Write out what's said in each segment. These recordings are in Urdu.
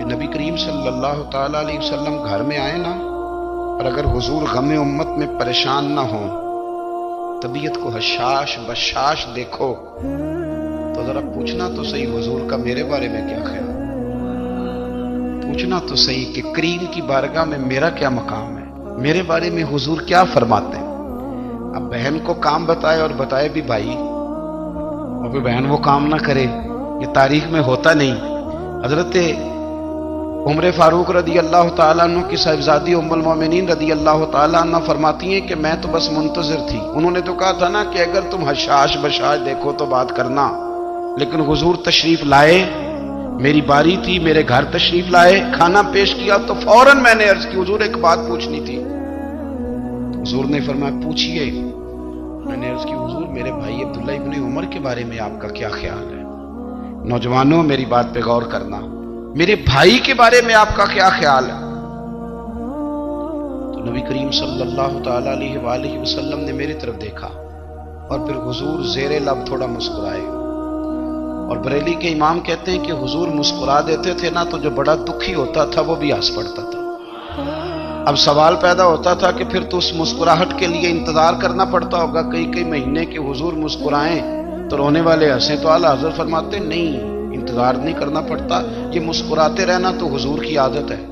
کہ نبی کریم صلی اللہ تعالی علیہ وسلم گھر میں آئے نا، اور اگر حضور غم امت میں پریشان نہ ہوں، طبیعت کو حشاش بشاش دیکھو تو ذرا پوچھنا تو صحیح حضور کا میرے بارے میں کیا خیال، پوچھنا تو صحیح کہ کریم کی بارگاہ میں میرا کیا مقام ہے، میرے بارے میں حضور کیا فرماتے ہیں۔ اب بہن کو کام بتائے اور بتائے بھی بھائی، اور پھر بہن وہ کام نہ کرے، یہ تاریخ میں ہوتا نہیں۔ حضرت عمر فاروق رضی اللہ تعالیٰ عنہ کی صاحبزادی ام المومنین رضی اللہ تعالیٰ عنہ فرماتی ہیں کہ میں تو بس منتظر تھی، انہوں نے تو کہا تھا نا کہ اگر تم حشاش بشاش دیکھو تو بات کرنا، لیکن حضور تشریف لائے، میری باری تھی، میرے گھر تشریف لائے، کھانا پیش کیا تو فوراً میں نے عرض کی حضور ایک بات پوچھنی تھی۔ حضور نے فرمایا پوچھئے۔ میں نے عرض کی حضور میرے بھائی عبداللہ ابن عمر کے بارے میں آپ کا کیا خیال ہے؟ نوجوانوں میری بات پہ غور کرنا، میرے بھائی کے بارے میں آپ کا کیا خیال ہے؟ تو نبی کریم صلی اللہ تعالی علیہ وآلہ وسلم نے میری طرف دیکھا اور پھر حضور زیر لب تھوڑا مسکرائے، اور بریلی کے امام کہتے ہیں کہ حضور مسکرا دیتے تھے نا تو جو بڑا دکھی ہوتا تھا وہ بھی ہنس پڑتا تھا۔ اب سوال پیدا ہوتا تھا کہ پھر تو اس مسکراہٹ کے لیے انتظار کرنا پڑتا ہوگا کئی مہینے کہ حضور مسکرائیں تو رونے والے ہنسیں، تو اعلیٰ حضرت فرماتے نہیں، انتظار نہیں کرنا پڑتا، یہ مسکراتے رہنا تو حضور کی عادت ہے۔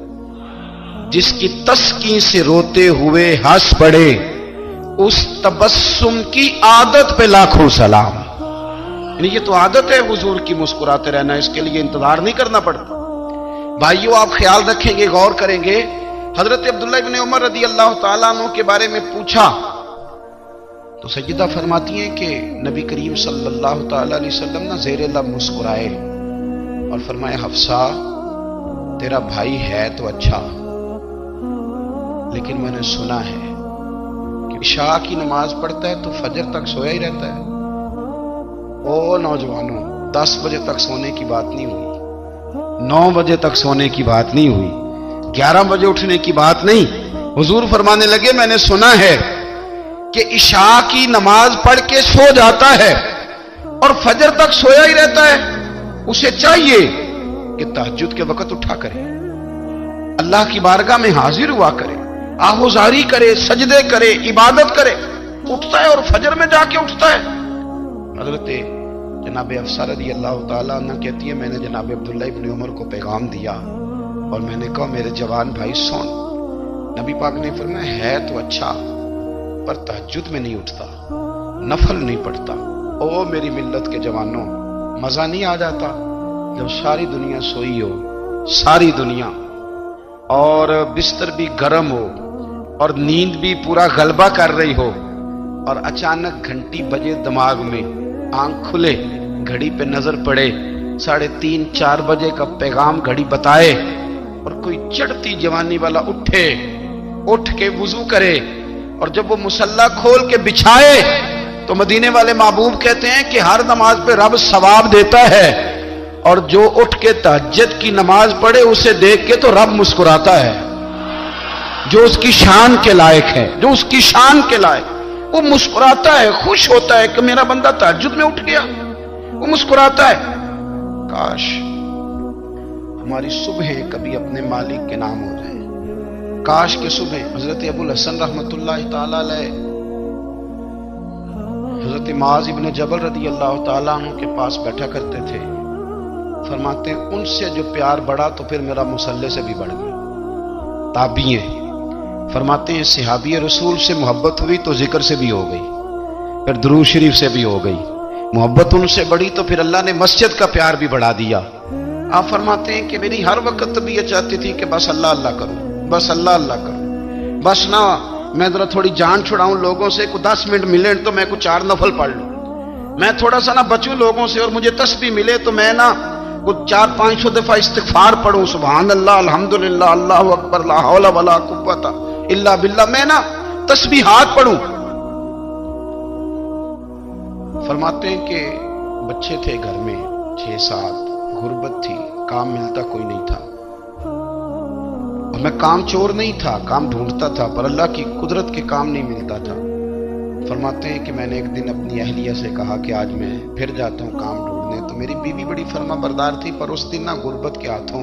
جس کی تسکین سے روتے ہوئے ہنس پڑے اس تبسم کی عادت پہ لاکھوں سلام، یعنی یہ تو عادت ہے حضور کی مسکراتے رہنا، اس کے لیے انتظار نہیں کرنا پڑتا۔ بھائیو آپ خیال رکھیں گے، غور کریں گے، حضرت عبداللہ ابن عمر رضی اللہ تعالیٰ عنہ کے بارے میں پوچھا تو سیدہ فرماتی ہیں کہ نبی کریم صلی اللہ تعالی علیہ وسلم نہ زیر لب مسکرائے اور فرمائے حفصہ تیرا بھائی ہے تو اچھا، لیکن میں نے سنا ہے کہ عشاء کی نماز پڑھتا ہے تو فجر تک سویا ہی رہتا ہے۔ او نوجوانوں، 10 بجے تک سونے کی بات نہیں ہوئی، 9 بجے تک سونے کی بات نہیں ہوئی، 11 بجے اٹھنے کی بات نہیں۔ حضور فرمانے لگے میں نے سنا ہے کہ عشاء کی نماز پڑھ کے سو جاتا ہے اور فجر تک سویا ہی رہتا ہے، اسے چاہیے کہ تہجد کے وقت اٹھا کرے، اللہ کی بارگاہ میں حاضر ہوا کرے، آہوزاری کرے، سجدے کرے، عبادت کرے، اٹھتا ہے اور فجر میں جا کے اٹھتا ہے۔ حضرت جناب حفصہ رضی اللہ تعالیٰ عنہ کہتی ہے میں نے جناب عبداللہ ابن عمر کو پیغام دیا اور میں نے کہا میرے جوان بھائی سن، نبی پاک نے فرمایا ہے تو اچھا پر تہجد میں نہیں اٹھتا، نفل نہیں پڑھتا۔ او میری ملت کے جوانوں، مزہ نہیں آ جاتا جب ساری دنیا سوئی ہو، ساری دنیا، اور بستر بھی گرم ہو اور نیند بھی پورا غلبہ کر رہی ہو، اور اچانک گھنٹی بجے دماغ میں، آنکھ کھلے، گھڑی پہ نظر پڑے، 3:30 4 بجے کا پیغام گھڑی بتائے، اور کوئی چڑھتی جوانی والا اٹھ کے وضو کرے، اور جب وہ مصلی کھول کے بچھائے تو مدینے والے محبوب کہتے ہیں کہ ہر نماز پہ رب ثواب دیتا ہے، اور جو اٹھ کے تہجد کی نماز پڑھے اسے دیکھ کے تو رب مسکراتا ہے، جو اس کی شان کے لائق ہے، جو اس کی شان کے لائق، وہ مسکراتا ہے، خوش ہوتا ہے کہ میرا بندہ تہجد میں اٹھ گیا، وہ مسکراتا ہے۔ کاش ہماری صبحیں کبھی اپنے مالک کے نام ہو جائیں، کاش کے صبح حضرت ابو الحسن رحمۃ اللہ تعالی علیہ حضرت معاذ ابن جبل رضی اللہ تعالیٰ عنہ کے پاس بیٹھا کرتے تھے، فرماتے ہیں ان سے جو پیار بڑھا تو پھر میرا مصلی سے بھی بڑھ گیا۔ تابعی ہیں، فرماتے ہیں صحابی رسول سے محبت ہوئی تو ذکر سے بھی ہو گئی، پھر درود شریف سے بھی ہو گئی، محبت ان سے بڑھی تو پھر اللہ نے مسجد کا پیار بھی بڑھا دیا۔ آپ فرماتے ہیں کہ میری ہر وقت طبیعت چاہتی تھی کہ بس اللہ اللہ کروں، بس اللہ اللہ کروں، بس نہ میں ذرا تھوڑی جان چھڑاؤں لوگوں سے، کوئی 10 منٹ ملے تو میں کوئی 4 نفل پڑھ لوں، میں تھوڑا سا نہ بچوں لوگوں سے، اور مجھے تسبیح ملے تو میں نہ کوئی 400-500 دفعہ استغفار پڑھوں، سبحان اللہ، الحمدللہ، اللہ اکبر، لا حول ولا قوت الا باللہ، میں نہ تسبیحات پڑھوں۔ فرماتے ہیں کہ بچے تھے گھر میں 6-7، غربت تھی، کام ملتا کوئی نہیں تھا، اور میں کام چور نہیں تھا، کام ڈھونڈتا تھا، پر اللہ کی قدرت کے کام نہیں ملتا تھا۔ فرماتے ہیں کہ میں نے ایک دن اپنی اہلیہ سے کہا کہ آج میں پھر جاتا ہوں کام ڈھونڈنے، تو میری بیوی بڑی فرما بردار تھی، پر اس دن نہ غربت کے ہاتھوں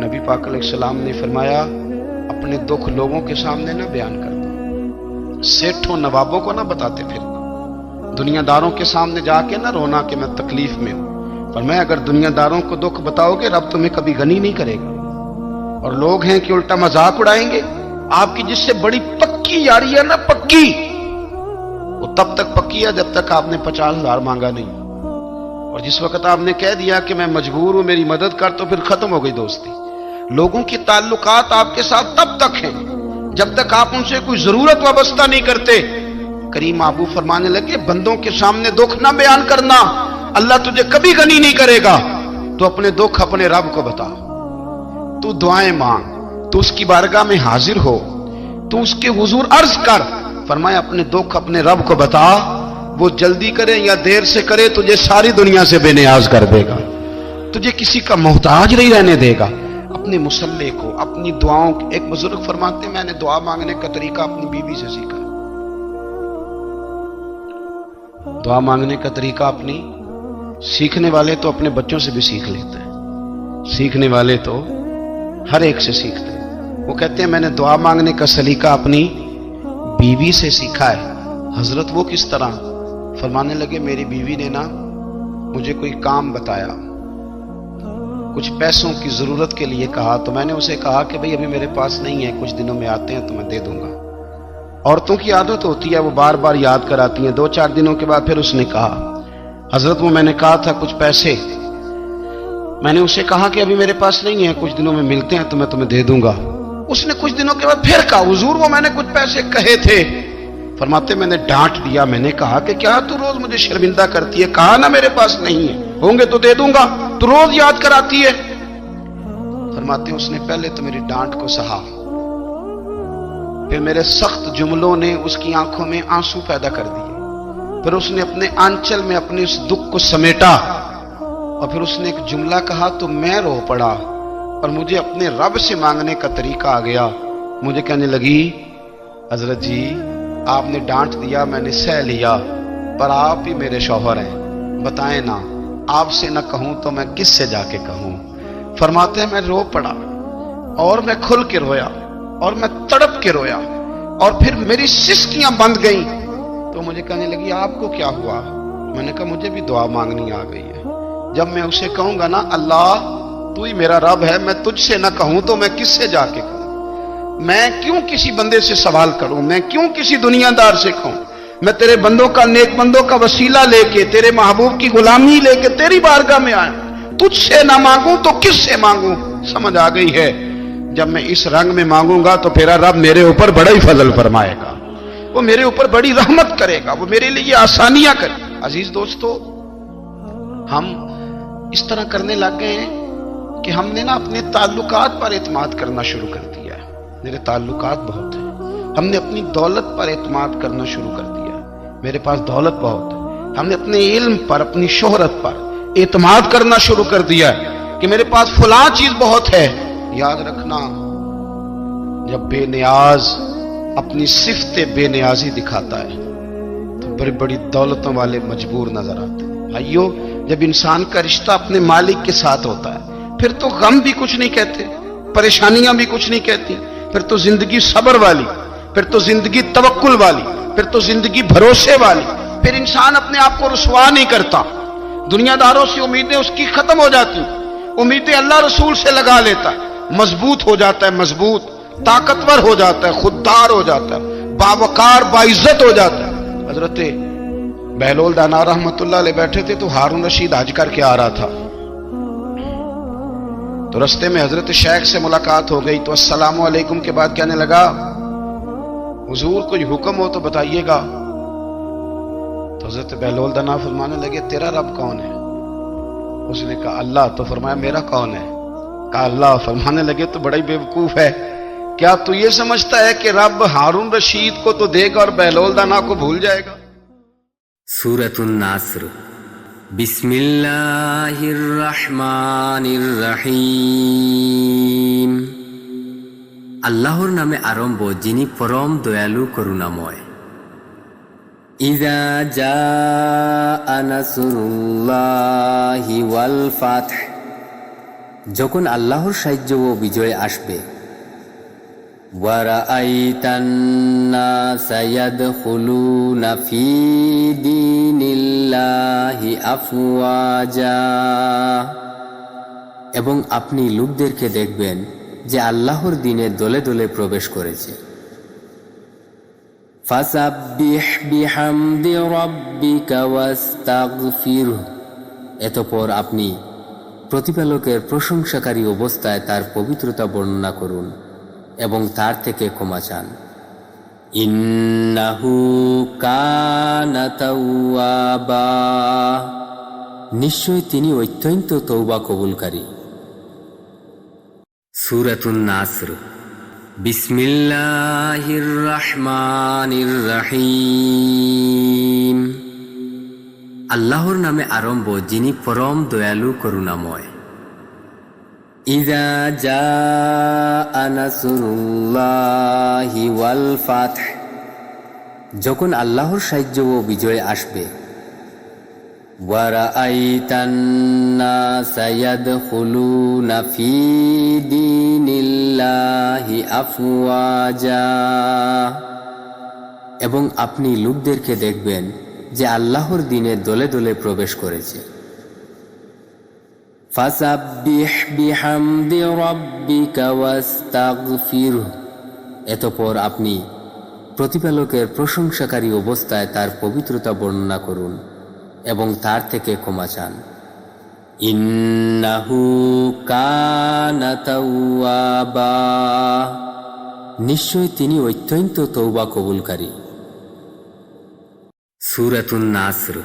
نبی پاک علیہ السلام نے فرمایا اپنے دکھ لوگوں کے سامنے نہ بیان کرتا، سیٹھوں نوابوں کو نہ بتاتے پھرنا، دنیا داروں کے سامنے جا کے نہ رونا کہ میں تکلیف میں ہوں۔ فرمایا اگر دنیا داروں کو دکھ بتاؤ گے رب تمہیں کبھی غنی نہیں کرے گا، اور لوگ ہیں کہ الٹا مذاق اڑائیں گے۔ آپ کی جس سے بڑی پکی یاری ہے نا، پکی، وہ تب تک پکی ہے جب تک آپ نے 50,000 مانگا نہیں، اور جس وقت آپ نے کہہ دیا کہ میں مجبور ہوں میری مدد کر، تو پھر ختم ہو گئی دوستی۔ لوگوں کی تعلقات آپ کے ساتھ تب تک ہیں جب تک آپ ان سے کوئی ضرورت وابستہ نہیں کرتے۔ کریم محبوب فرمانے لگے بندوں کے سامنے دکھ نہ بیان کرنا، اللہ تجھے کبھی غنی نہیں کرے گا۔ تو اپنے دکھ اپنے رب کو بتا، تو دعائیں مانگ، تو اس کی بارگاہ میں حاضر ہو، تو اس کے حضور عرض کر۔ فرمایا اپنے دکھ اپنے رب کو بتا، وہ جلدی کرے یا دیر سے کرے تجھے ساری دنیا سے بے نیاز کر دے گا، تجھے کسی کا محتاج نہیں رہنے دے گا۔ اپنے مسلح کو، اپنی دعاؤں، ایک بزرگ فرماتے ہیں میں نے دعا مانگنے کا طریقہ اپنی بیوی سے سیکھا۔ دعا مانگنے کا طریقہ اپنی، سیکھنے والے تو اپنے بچوں سے بھی سیکھ لیتے ہیں، سیکھنے والے تو ہر ایک سے سیکھتے ہیں۔ وہ کہتے ہیں میں نے دعا مانگنے کا سلیقہ اپنی بیوی سے سیکھا ہے۔ حضرت وہ کس طرح؟ فرمانے لگے میری بیوی نے نا مجھے کوئی کام بتایا، کچھ پیسوں کی ضرورت کے لیے کہا، تو میں نے اسے کہا کہ بھئی ابھی میرے پاس نہیں ہے، کچھ دنوں میں آتے ہیں تو میں دے دوں گا۔ عورتوں کی عادت ہوتی ہے وہ بار بار یاد کراتی ہیں، 2-4 دنوں کے بعد پھر اس نے کہا حضرت وہ میں نے کہا تھا کچھ پیسے، میں نے اسے کہا کہ ابھی میرے پاس نہیں ہے، کچھ دنوں میں ملتے ہیں تو میں تمہیں دے دوں گا۔ اس نے کچھ دنوں کے بعد پھر کہا حضور وہ میں نے کچھ پیسے کہے تھے۔ فرماتے میں نے ڈانٹ دیا، میں نے کہا کہ کیا تو روز مجھے شرمندہ کرتی ہے، کہا نا میرے پاس نہیں ہے، ہوں گے تو دے دوں گا، تو روز یاد کراتی ہے۔ فرماتے اس نے پہلے تو میری ڈانٹ کو سہا، پھر میرے سخت جملوں نے اس کی آنکھوں میں آنسو پیدا کر دیے، پھر اس نے اپنے آنچل میں اپنے اس دکھ کو سمیٹا، اور پھر اس نے ایک جملہ کہا تو میں رو پڑا، اور مجھے اپنے رب سے مانگنے کا طریقہ آ گیا۔ مجھے کہنے لگی حضرت جی آپ نے ڈانٹ دیا، میں نے سہ لیا، پر آپ ہی میرے شوہر ہیں، بتائیں نا آپ سے نہ کہوں تو میں کس سے جا کے کہوں۔ فرماتے ہیں میں رو پڑا، اور میں کھل کے رویا، اور میں تڑپ کے رویا، اور پھر میری سسکیاں بند گئیں۔ تو مجھے کہنے لگی آپ کو کیا ہوا؟ میں نے کہا مجھے بھی دعا مانگنی آ گئی ہے، جب میں اسے کہوں گا نا اللہ تو ہی میرا رب ہے، میں تجھ سے نہ کہوں تو میں کس سے جا کے کہوں؟ میں کیوں کسی بندے سے سوال کروں؟ میں کیوں کسی دنیا دار سے کہوں؟ میں تیرے بندوں کا، نیک بندوں کا وسیلہ لے کے، تیرے محبوب کی غلامی لے کے تیری بارگاہ میں آیا، تجھ سے نہ مانگوں تو کس سے مانگوں؟ سمجھ آ گئی ہے جب میں اس رنگ میں مانگوں گا تو پھر رب میرے اوپر بڑا ہی فضل فرمائے گا، وہ میرے اوپر بڑی رحمت کرے گا، وہ میرے لیے آسانیاں کرے گا۔ عزیز دوستو ہم اس طرح کرنے لگ گئے ہیں کہ ہم نے نا اپنے تعلقات پر اعتماد کرنا شروع کر دیا ہے۔ میرے تعلقات بہت ہیں، ہم نے اپنی دولت پر اعتماد کرنا شروع کر دیا ہے، میرے پاس دولت بہت ہے۔ ہم نے اپنے علم پر، اپنی شہرت پر اعتماد کرنا شروع کر دیا ہے کہ میرے پاس فلاں چیز بہت ہے۔ یاد رکھنا جب بے نیاز اپنی صفت بے نیازی دکھاتا ہے تو بڑی بڑی دولتوں والے مجبور نظر آتے ہیں۔ بھائیو جب انسان کا رشتہ اپنے مالک کے ساتھ ہوتا ہے پھر تو غم بھی کچھ نہیں کہتے، پریشانیاں بھی کچھ نہیں کہتی، پھر تو زندگی صبر والی، پھر تو زندگی توکل والی، پھر تو زندگی بھروسے والی، پھر انسان اپنے آپ کو رسوا نہیں کرتا، دنیا داروں سے امیدیں اس کی ختم ہو جاتی، امیدیں اللہ رسول سے لگا لیتا ہے، مضبوط ہو جاتا ہے، مضبوط، طاقتور ہو جاتا ہے، خوددار ہو جاتا ہے، باوقار باعزت ہو جاتا ہے۔ حضرت بہلول دانا رحمت اللہ علیہ بیٹھے تھے تو ہارون رشید حج کر کے آ رہا تھا، تو رستے میں حضرت شیخ سے ملاقات ہو گئی، تو السلام علیکم کے بعد کہنے لگا حضور کوئی حکم ہو تو بتائیے گا۔ تو حضرت بہلول دانا فرمانے لگے تیرا رب کون ہے؟ اس نے کہا اللہ۔ تو فرمایا میرا کون ہے؟ کہا اللہ۔ فرمانے لگے تو بڑا ہی بیوقوف ہے، کیا تو یہ سمجھتا ہے کہ رب ہارون رشید کو تو دے گا اور بہلول دانا کو بھول جائے گا؟ سورۃ النصر۔ بسم اللہ الرحمن الرحیم। আল্লাহর নামে আরম্ভ যিনি পরম দয়ালু করুণাময়। ইযা জাআ নাসরুল্লাহি ওয়াল ফাতহ, যখন আল্লাহর সাহায্য ও বিজয় আসবে। ওয়ারাআইতান নাসা ইয়াদখুলুনা ফী দীনিল্লাহি আফওয়াজা, এবং আপনি লোকদেরকে দেখবেন যে আল্লাহর দ্বীনে দলে দলে প্রবেশ করেছে। ফাসাব্বিহ বিহামদি রাব্বিকা ওয়াস্তাগফিরহু, এতঃপর আপনি প্রতিপালকের প্রশংসাকারী অবস্থায় তার পবিত্রতা বর্ণনা করুন এবং তার থেকে ক্ষমা চান। ইন্নাহু কানা তাওয়াবা, নিশ্চয় তিনি অত্যন্ত তওবা কবুলকারী। সূরাতুন নাসর। বিসমিল্লাহির রহমানির রহিম। আল্লাহর নামে আরম্ভ, যিনি পরম দয়ালু করুণাময়। ইযা জাআ নাসরুল্লাহি ওয়াল ফাতহ, যখন আল্লাহর সাহায্য ও বিজয় আসবে। ওয়ারাআইতান নাসা ইয়াদখুলুনা ফী দীনিল্লাহি আফওয়াজা, এবং আপনি লোকদেরকে দেখবেন যে আল্লাহর দ্বীনে দলে দলে প্রবেশ করেছে। ফাসাব্বিহ বিহামদি রাব্বিকা ওয়াস্তাগফিরহু, এতঃপর আপনি প্রতিপালকের প্রশংসাকারী অবস্থায় তার পবিত্রতা বর্ণনা করুন এবং তার থেকে ক্ষমা চান। ইন্নাহু কানা তাওয়াবা, নিশ্চয় তিনি অত্যন্ত তওবা কবুলকারী। সূরাতুন নাসর।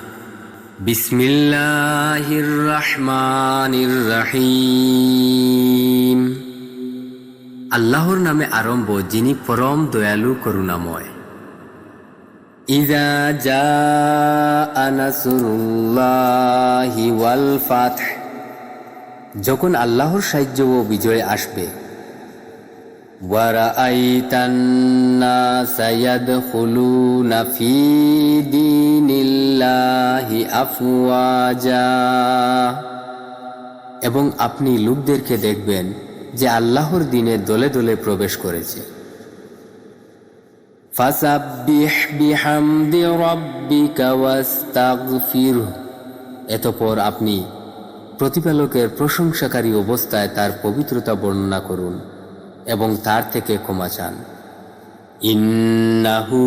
বিসমিল্লাহির রহমানির রহিম। আল্লাহর নামে আরম্ভ, যিনি পরম দয়ালু করুণাময়। ইযা জাআ নাসরুল্লাহি ওয়াল ফাতহ, যখন আল্লাহর সাহায্য ও বিজয় আসবে। ওয়ারাআইতান নাসা ইয়াদখুলুনা ফী দীনিল্লাহি আফওয়াজা, এবং আপনি লোকদেরকে দেখবেন যে আল্লাহর দ্বীনে দলে দলে প্রবেশ করেছে। ফাসাব্বিহ বিহামদি রাব্বিকা ওয়াস্তাগফিরহু, এতঃপর আপনি প্রতিপালকের প্রশংসাকারী অবস্থায় তার পবিত্রতা বর্ণনা করুন এবং তার থেকে ক্ষমা চান। ইন্নাহু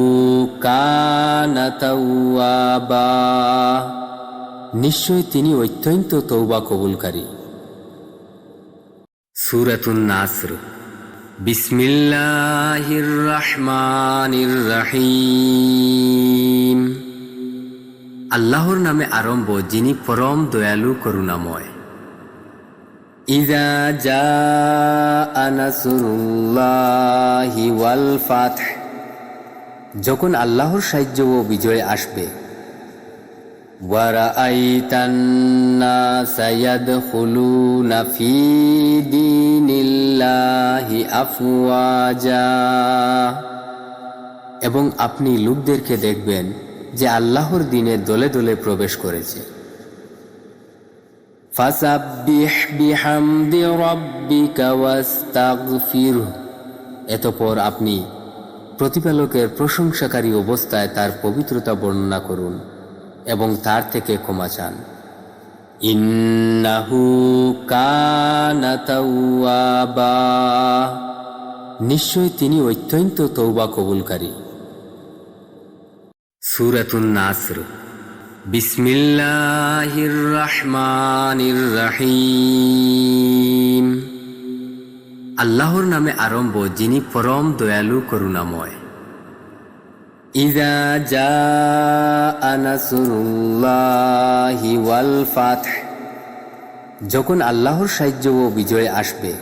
কানা তাওয়াবা, নিশ্চয় তিনি অত্যন্ত তওবা কবুলকারী। সূরাতুন নাসর। বিসমিল্লাহির রহমানির রহিম। আল্লাহর নামে আরম্ভ, যিনি পরম দয়ালু করুণাময়। ইযা জাআ নাসরুল্লাহি ওয়াল ফাতহ, যখন আল্লাহর সাহায্য ও বিজয় আসবে। ওয়ারাআইতান নাসা ইয়াদখুলুনা ফী দীনিল্লাহি আফওয়াজা, এবং আপনি লোকদেরকে দেখবেন যে আল্লাহর দ্বীনে দলে দলে প্রবেশ করেছে। ফাসাব্বিহ বিহামদি রাব্বিকা ওয়াস্তাগফিরহু, এতঃপর আপনি প্রতিপালকের প্রশংসাকারী অবস্থায় তার পবিত্রতা বর্ণনা করুন এবং তার থেকে ক্ষমা চান। ইন্নাহু কানা তাওয়াবা, নিশ্চয় তিনি অত্যন্ত তওবা কবুলকারী। সূরাতুন নাসর। বিসমিল্লাহির রহমানির রহিম। আল্লাহর নামে আরম্ভ, যিনি পরম দয়ালু করুণাময়। ইযা জাআ নাসরুল্লাহি ওয়াল ফাতহ, যখন আল্লাহর সাহায্য ও বিজয় আসবে।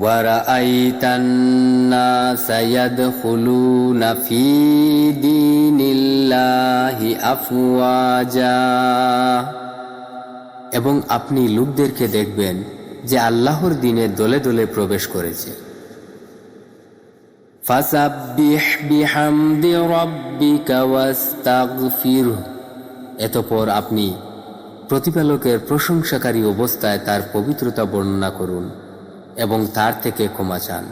ওয়ারাআইতান নাসা ইয়াদখুলুনা ফী দীনিল্লাহি আফওয়াজা, এবং আপনি লোকদেরকে দেখবেন যে আল্লাহর দ্বীনে দলে দলে প্রবেশ করেছে। ফাসাব্বিহ বিহামদি রাব্বিকা ওয়াস্তাগফিরহু, এতঃপর আপনি প্রতিপালকের প্রশংসাকারী অবস্থায় তার পবিত্রতা বর্ণনা করুন এবং তার থেকে ক্ষমা চান।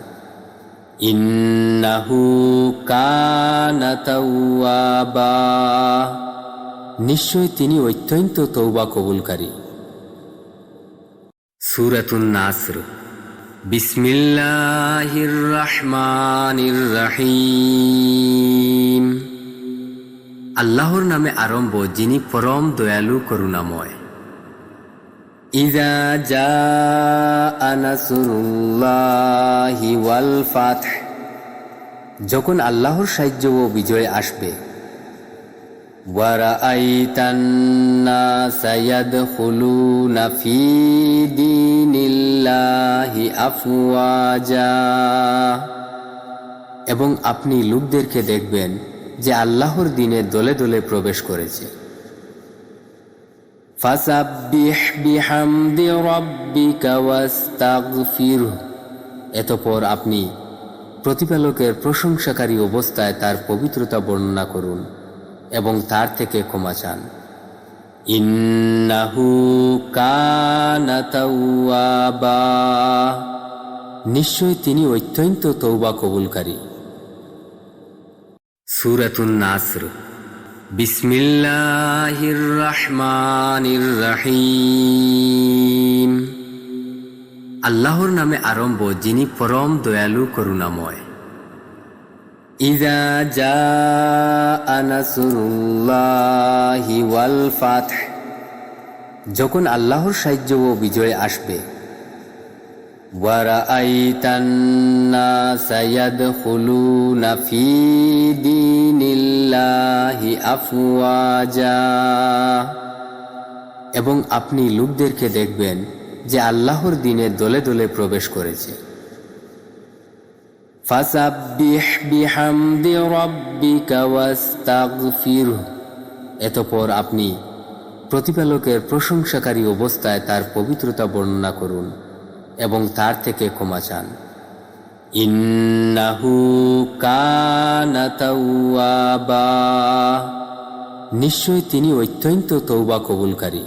ইন্নাহু কানা তাওয়াবা, নিশ্চয় তিনি অত্যন্ত তওবা কবুলকারী। সূরাতুন নাসর। বিসমিল্লাহির রহমানির রহিম। আল্লাহর নামে আরম্ভ, যিনি পরম দয়ালু করুণাময়। ইযা জাআ নাসরুল্লাহি ওয়াল ফাতহ, যখন আল্লাহর সাহায্য ও বিজয় আসবে। ওয়া রাআইতান নাসা ইয়াদখুলুনা ফী দীনিল্লাহি আফওয়াজা, এবং আপনি লোকদেরকে দেখবেন যে আল্লাহর দ্বীনে দলে দলে প্রবেশ করেছে। ফাসাব্বিহ বিহামদি রাব্বিকা ওয়াস্তাগফিরহু, এতঃপর আপনি প্রতিপালকের প্রশংসাকারী অবস্থায় তার পবিত্রতা বর্ণনা করুন এবং তার থেকে ক্ষমা চান। ইন্নাহু কানা তাওয়াবা, নিশ্চয় তিনি অত্যন্ত তওবা কবুলকারী। সূরাতুন নাসর। বিসমিল্লাহির রহমানির রহিম। আল্লাহর নামে আরম্ভ, যিনি পরম দয়ালু করুণাময়। ইযা জাআ নাসরুল্লাহি ওয়াল ফাতহ, যখন আল্লাহর সাহায্য ও বিজয় আসবে। ওয়া রাআইতান নাসা ইয়াদখুলুনা ফী দীনিল্লাহি আফওয়াজা, এবং আপনি লোকদেরকে দেখবেন যে আল্লাহর দ্বীনে দলে দলে প্রবেশ করেছে। ফাসাব্বিহ বিহামদি রাব্বিকা ওয়াস্তাগফিরহু, এতঃপর আপনি প্রতিপালকের প্রশংসাকারী অবস্থায় তার পবিত্রতা বর্ণনা করুন এবং তার থেকে ক্ষমা চান। ইন্নাহু কানা তাওয়াবা, নিশ্চয় তিনি অত্যন্ত তওবা কবুলকারী।